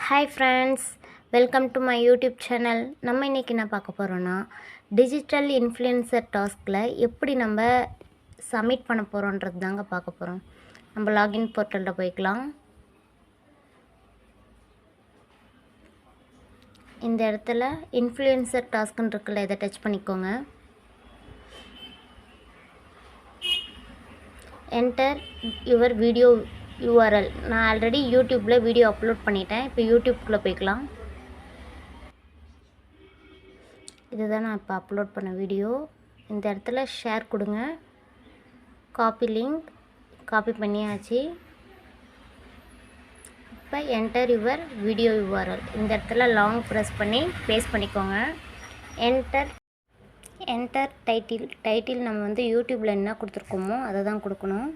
Hi friends, welcome to my YouTube channel. நம்ம இன்றைக்கி என்ன பார்க்க போகிறோன்னா, டிஜிட்டல் இன்ஃப்ளூயன்சர் டாஸ்கில் எப்படி நம்ம சப்மிட் பண்ண போகிறோன்றது தாங்க பார்க்க போகிறோம். நம்ம லாகின் போர்ட்டலில் போய்க்கலாம். இந்த இடத்துல இன்ஃப்ளூயன்சர் டாஸ்க்குன்னு இருக்குல்ல, இதை டச் பண்ணிக்கோங்க. Enter your video URL. நான் ஆல்ரெடி யூடியூப்பில் வீடியோ அப்லோட் பண்ணிட்டேன். இப்போ யூடியூப்குள்ளே போய்க்கலாம். இதுதான் நான் இப்போ அப்லோட் பண்ண வீடியோ. இந்த இடத்துல ஷேர் கொடுங்க. காப்பி லிங்க் காப்பி பண்ணியாச்சு. இப்போ என்டர் யுவர் வீடியோ URL. இந்த இடத்துல லாங் ப்ரெஸ் பண்ணி பேஸ்ட் பண்ணிக்கோங்க. என்டர் டைட்டில் நம்ம வந்து யூடியூப்பில் என்ன கொடுத்துருக்கோமோ அதை தான் கொடுக்கணும்.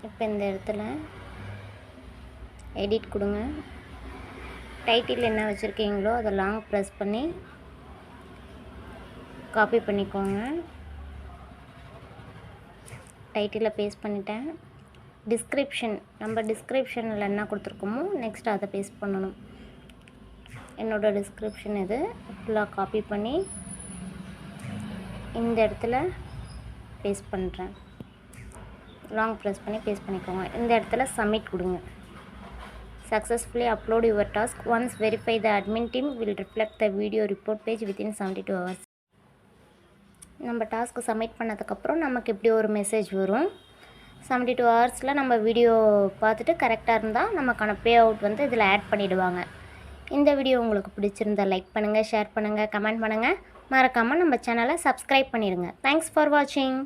இப்போ இந்த இடத்துல எடிட் கொடுங்க. டைட்டில் என்ன வச்சுருக்கீங்களோ அதை லாங் ப்ரெஸ் பண்ணி காப்பி பண்ணிக்கோங்க. டைட்டிலை பேஸ்ட் பண்ணிட்டேன். நம்ம டிஸ்கிரிப்ஷனில் என்ன கொடுத்துருக்கோமோ நெக்ஸ்ட் அதை பேஸ்ட் பண்ணணும். என்னோடய டிஸ்கிரிப்ஷன் இது ஃபுல்லாக காப்பி பண்ணி இந்த இடத்துல பேஸ்ட் பண்ணுறேன். லாங் ப்ரெஸ் பண்ணி பேஸ்ட் பண்ணிக்கோங்க. இந்த இடத்துல சப்மிட் கொடுங்க. Successfully upload your task. Once verify the admin team will reflect the video report page within 72 hours. நம்ம டாஸ்க்கு சப்மிட் பண்ணதுக்கப்புறம் நமக்கு இப்படி ஒரு மெசேஜ் வரும். 72 hours நம்ம வீடியோ பார்த்துட்டு கரெக்டாக இருந்தால் நமக்கான பே அவுட் வந்து இதில் ஆட் பண்ணிவிடுவாங்க. இந்த வீடியோ உங்களுக்கு பிடிச்சிருந்தால் லைக் பண்ணுங்கள், ஷேர் பண்ணுங்கள், கமெண்ட் பண்ணுங்கள். மறக்காமல் நம்ம சேனலை சப்ஸ்கிரைப் பண்ணிடுங்க. தேங்க்ஸ் ஃபார் வாட்சிங்.